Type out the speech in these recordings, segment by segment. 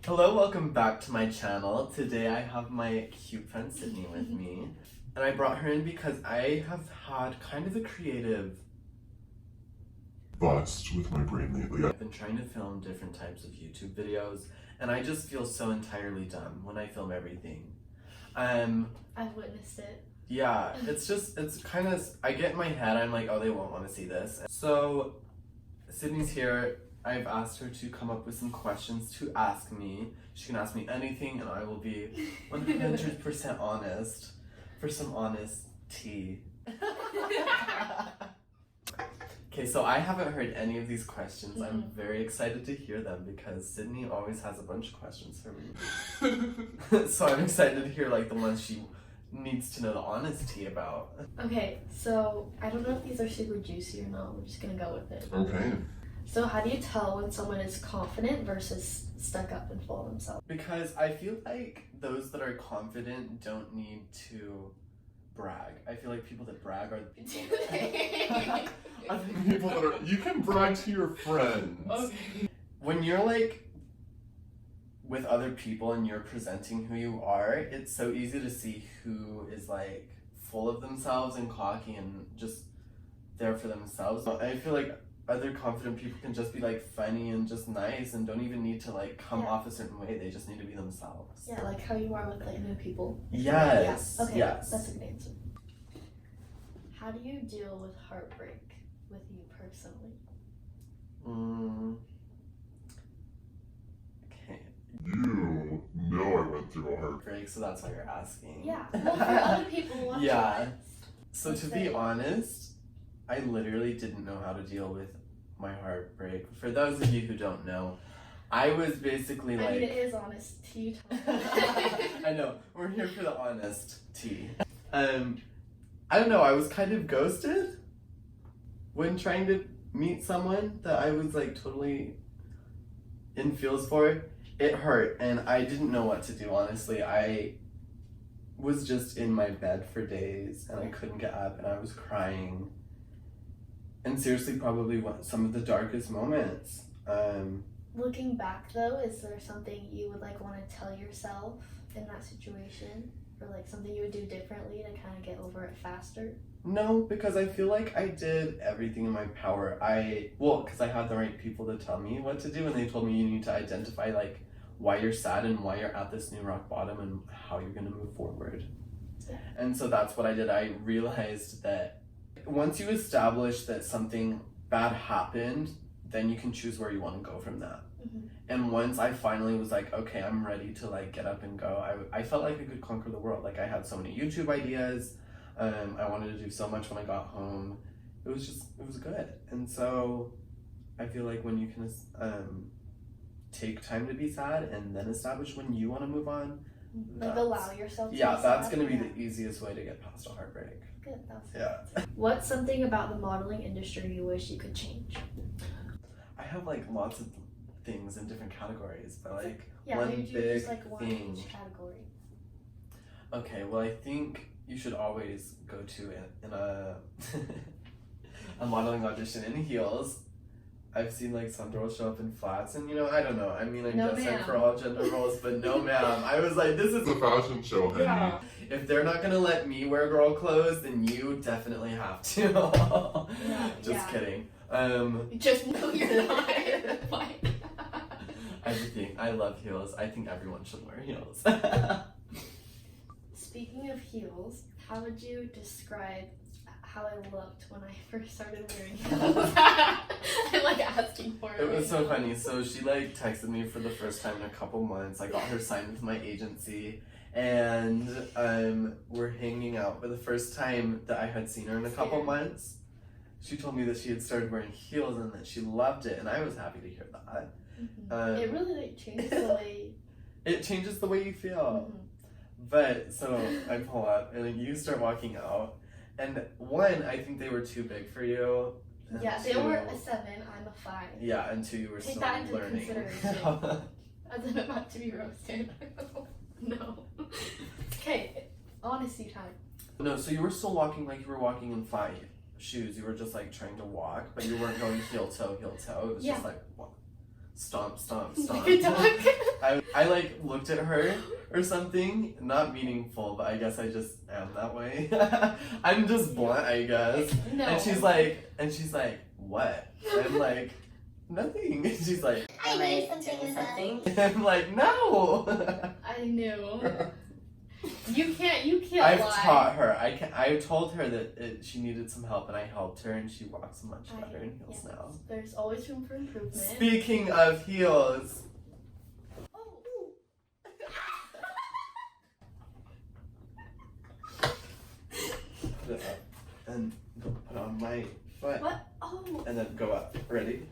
Hello, welcome back to my channel. Today I have my cute friend Sydney with me. And I brought her in because I have had kind of a creative bust with my brain lately. I've been trying to film different types of YouTube videos, and I just feel so entirely dumb when I film everything. I've witnessed it. Yeah, it's kind of, I get in my head, I'm like, oh, they won't want to see this. So, Sydney's here. I've asked her to come up with some questions to ask me. She can ask me anything, and I will be 100% honest for some honest tea. Okay, so I haven't heard any of these questions. I'm very excited to hear them because Sydney always has a bunch of questions for me. So I'm excited to hear like the ones she needs to know the honest tea about. Okay, so I don't know if these are super juicy or not. We're just gonna go with it. Okay. So how do you tell when someone is confident versus stuck up and full of themselves? Because I feel like those that are confident don't need to brag. I feel like people that brag are the people that I think people that are, you can brag to your friends. Okay. When you're like with other people and you're presenting who you are, it's so easy to see who is like full of themselves and cocky and just there for themselves. I feel like other confident people can just be like funny and just nice and don't even need to like come off a certain way. They just need to be themselves. Yeah, like how you are with like new people. Yes. Yeah. Okay, yes. that's a good answer. How do you deal with heartbreak with you personally? Okay. You know I went through a heartbreak. So that's why you're asking. Yeah. Well, for other people watching. Yeah. So let's to say- be honest, I literally didn't know how to deal with my heartbreak. For those of you who don't know, I was basically like... I mean, it is honest tea time. I know, we're here for the honest tea. I don't know, I was kind of ghosted when trying to meet someone that I was like totally in feels for. It hurt and I didn't know what to do, honestly. I was just in my bed for days and I couldn't get up and I was crying. And seriously, probably some of the darkest moments. Looking back though, is there something you would like want to tell yourself in that situation? Or like something you would do differently to kind of get over it faster? No, because I feel like I did everything in my power. Because I had the right people to tell me what to do, and they told me you need to identify like why you're sad and why you're at this new rock bottom and how you're gonna move forward. Yeah. And so that's what I did. I realized that once you establish that something bad happened, then you can choose where you want to go from that. And once I finally was like, okay, I'm ready to like get up and go, I felt like I could conquer the world. Like I had so many YouTube ideas. I wanted to do so much when I got home. It was good. And so I feel like when you can take time to be sad and then establish when you want to move on. Like allow yourself to be that's sad. going to be the easiest way to get past a heartbreak. Good, that's Yeah. What's something about the modeling industry you wish you could change? I have like lots of things in different categories, but like Maybe one do big just like one thing. each category. Okay, well I think you should always go to in a a modeling audition in heels. I've seen like some girls show up in flats, and I don't know. I mean, I No, guess I'm ma'am. for all gender roles, but no, ma'am. I was like, this is It's a fashion show, honey. Yeah. If they're not gonna let me wear girl clothes, then you definitely have to. Just kidding. Just no, you're not. Fine. Everything. I love heels. I think everyone should wear heels. Speaking of heels, how would you describe how I looked when I first started wearing heels? I'm like asking for it. It was so funny. So she like texted me for the first time in a couple months. I got her signed with my agency, and we're hanging out for the first time that I had seen her in a couple months. She told me that she had started wearing heels and that she loved it, and I was happy to hear that. It really like changes the way. It changes the way you feel. But so I pull up and you start walking out, and one, I think they were too big for you. And Yeah, they two, were a 7. I'm a 5. Yeah, and 2, you were Take still that into learning. consideration. As if I'm about to be roasted. No. Okay, honesty time. No, so you were still walking like you were walking in 5 shoes. You were just like trying to walk, but you weren't going heel toe, heel toe. It was just like walk. stomp, stomp, Like stomp. a dog. I like looked at her or something, not meaningful, but I guess I just am that way. I'm just blunt, I guess. No. And she's like, what? I'm like, nothing. And she's like, Am I doing something? I'm like, no. I knew. You can't I've lie. taught her. I told her that she needed some help, and I helped her, and she walks much better in heels now. There's always room for improvement. Speaking of heels. Oh. Put it up and put on my foot. What? Oh. And then go up. Ready?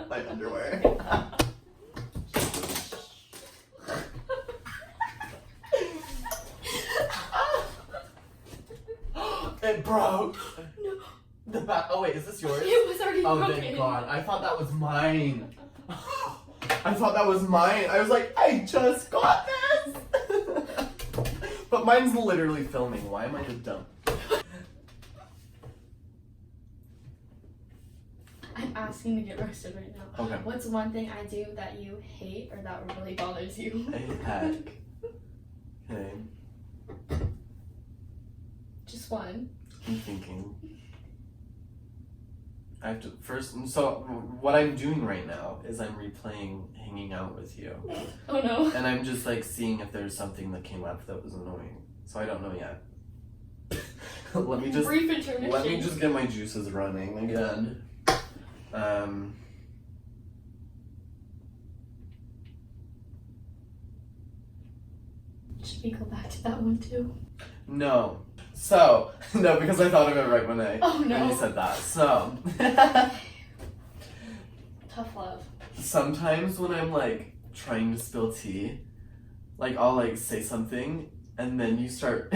My underwear. It broke. No. The back. Oh wait, is this yours? It was already Oh, broken. thank God. I thought that was mine. I thought that was mine. I was like, I just got this. But mine's literally filming. Why am I the dumb? I'm asking to get roasted right now. Okay. What's one thing I do that you hate or that really bothers you? A heck. Okay. Just one. I'm thinking. I have to first. So what I'm doing right now is I'm replaying hanging out with you, Oh no. and I'm just like seeing if there's something that came up that was annoying. So I don't know yet. let me just Brief intermission. let me just get my juices running again. Should we go back to that one too? No. So no, because I thought of it right when Oh no. when you said that. So. Tough love. Sometimes when I'm like trying to spill tea, like I'll like say something and then you start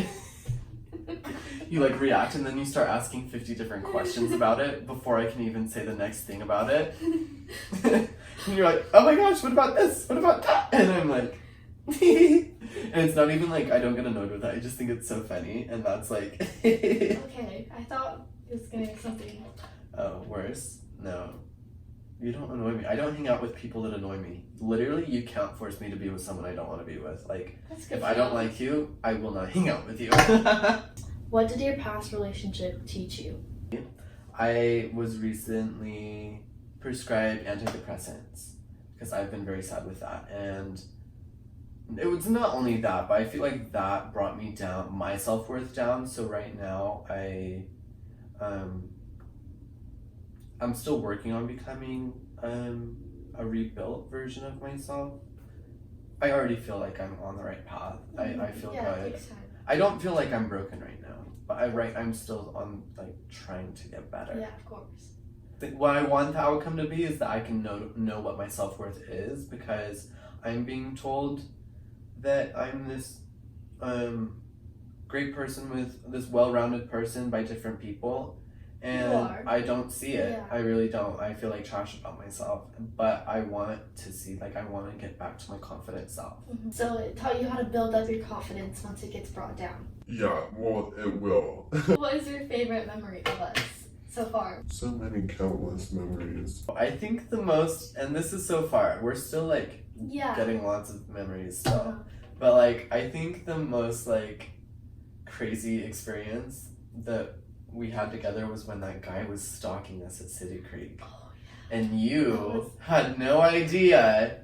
you like react and then you start asking 50 different questions about it before I can even say the next thing about it. And you're like, oh my gosh, what about this? What about that? And I'm like and it's not even like I don't get annoyed with it. I just think it's so funny and that's like Okay, I thought it was gonna be something. Oh, worse? No. You don't annoy me. I don't hang out with people that annoy me. Literally, you can't force me to be with someone I don't want to be with. Like, That's good. if to I don't know. like you, I will not hang out with you. What did your past relationship teach you? I was recently prescribed antidepressants because I've been very sad with that. And it was not only that, but I feel like that brought me down, my self-worth down. So right now, I'm still working on becoming a rebuilt version of myself. I already feel like I'm on the right path. I feel Yeah, it good. takes time. I don't feel like I'm broken right now, but I'm still on like trying to get better. Yeah, of course. What I want the outcome to be is that I can know what my self-worth is, because I'm being told that I'm this great person, with this well-rounded person by different people, and are. I don't see it. Yeah. I really don't. I feel like trash about myself, but I want to see, like, I want to get back to my confident self. So it taught you how to build up your confidence once it gets brought down. Yeah, well, it will. What is your favorite memory of us so far? So many countless memories. I think the most, and this is so far, we're still like Yeah. getting lots of memories still. Uh-huh. But like, I think the most like crazy experience that we had together was when that guy was stalking us at City Creek, Oh, and you had no idea.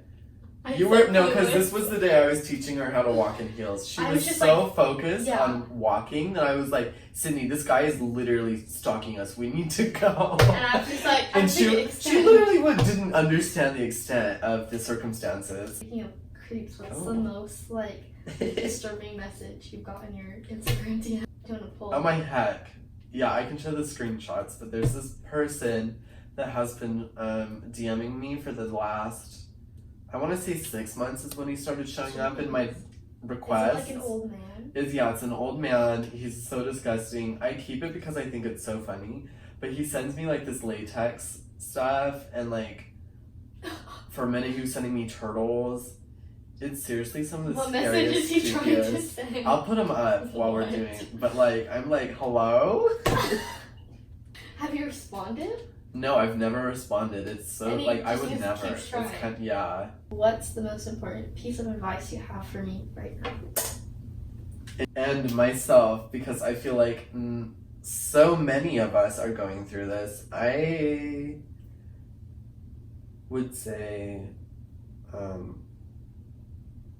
I'm You so were no, because clueless. this was the day I was teaching her how to walk in heels. She I was was just so like, focused yeah. on walking that I was like, Sydney, this guy is literally stalking us. We need to go. And I was just like, And I'm she extent. literally didn't understand the extent of the circumstances. Speaking of creeps, what's Oh. the most like disturbing message you've got in your Instagram DM? Do you want to pull? Oh my heck. Yeah, I can show the screenshots, but there's this person that has been DMing me for the last, I want to say 6 months is when he started showing up in my requests. Is it like an old man? It's an old man. He's so disgusting. I keep it because I think it's so funny, but he sends me like this latex stuff, and like for a minute he was sending me turtles. It's seriously some of the What message is scariest, he trying to creepiest. say? I'll put them up while we're What? doing, but like, I'm like, hello? Have you responded? No, I've never responded. It's so I mean, like I just would keep never. It's trying. yeah. What's the most important piece of advice you have for me right now? And myself, because I feel like so many of us are going through this. I would say,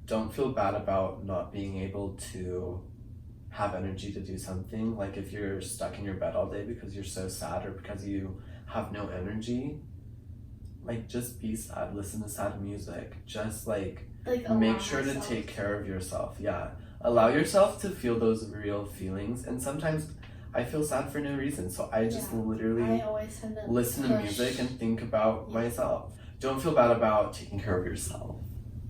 don't feel bad about not being able to have energy to do something. Like if you're stuck in your bed all day because you're so sad or because you have no energy, like just be sad, listen to sad music, just like make sure to take care of yourself. Yeah, allow yourself to feel those real feelings. And sometimes I feel sad for no reason, so I just literally I always tend to listen to music and think about myself. Don't feel bad about taking care of yourself.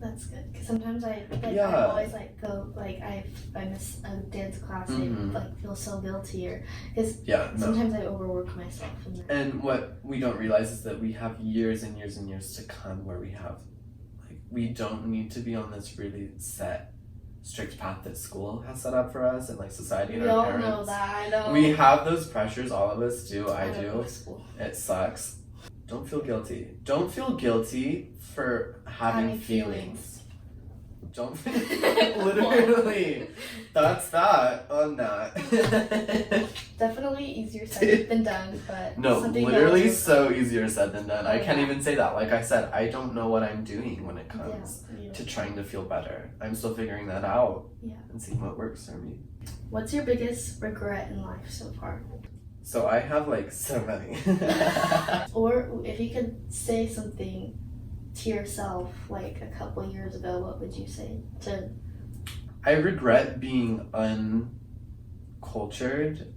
That's good, because sometimes I always go I miss a dance class and feel so guilty, or because sometimes I overwork myself. And what we don't realize is that we have years and years and years to come where we don't need to be on this really set, strict path that school has set up for us and like society and our parents. We all know that. I know. We have those pressures. All of us do. I do. It sucks. Don't feel guilty. Don't feel guilty for having feelings. Don't literally. That's that on that. Definitely easier said than done, but no, literally so easier said than done. I can't even say that. Like I said, I don't know what I'm doing when it comes to trying to feel better. I'm still figuring that out and seeing what works for me. What's your biggest regret in life so far? So I have like so many. Or if you could say something to yourself like a couple years ago, what would you say to? I regret being uncultured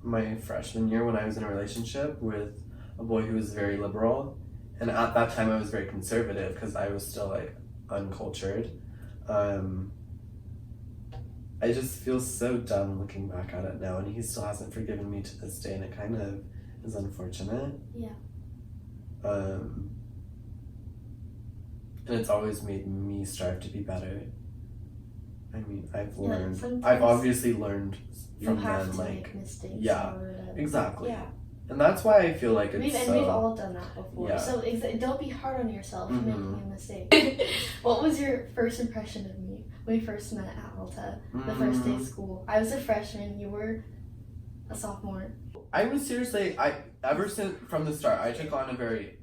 my freshman year when I was in a relationship with a boy who was very liberal. And at that time I was very conservative because I was still like uncultured. I just feel so dumb looking back at it now, and he still hasn't forgiven me to this day, and it kind of is unfortunate. Yeah. And it's always made me strive to be better. I mean, I've learned. I've obviously learned from them. Like, make mistakes. Exactly. Yeah. And that's why I feel like we've all done that before. Yeah. So don't be hard on yourself for making a mistake. What was your first impression of me when we first met at Alta, the first day of school? I was a freshman. You were a sophomore. I was seriously. Ever since from the start, I took on a very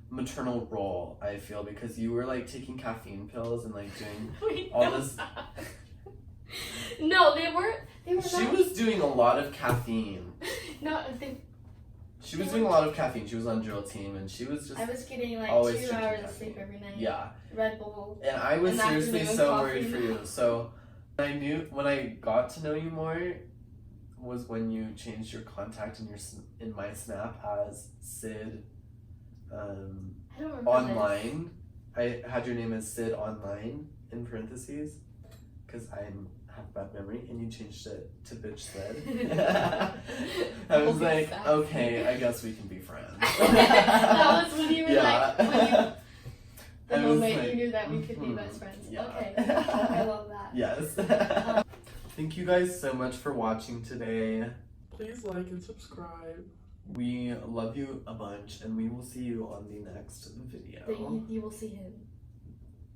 maternal role. I feel because you were like taking caffeine pills and like doing all this. No, they weren't. She was doing a lot of caffeine. No, she was doing a lot of caffeine. She was on drill team, and she was just. I was getting like 2 hours of sleep every night. Yeah. Red Bull. And I was seriously so worried for you. So, when I got to know you more, was when you changed your contact in my Snap as Sid. I don't remember online. I had your name as Sid online in parentheses, because I have bad memory, and you changed it to bitch Sid. I was like, okay, I guess we can be friends. That was when you were the moment you knew that we could be best friends. Yeah. Okay, I love that. Yes. Thank you guys so much for watching today. Please like and subscribe. We love you a bunch, and we will see you on the next video. You will see him.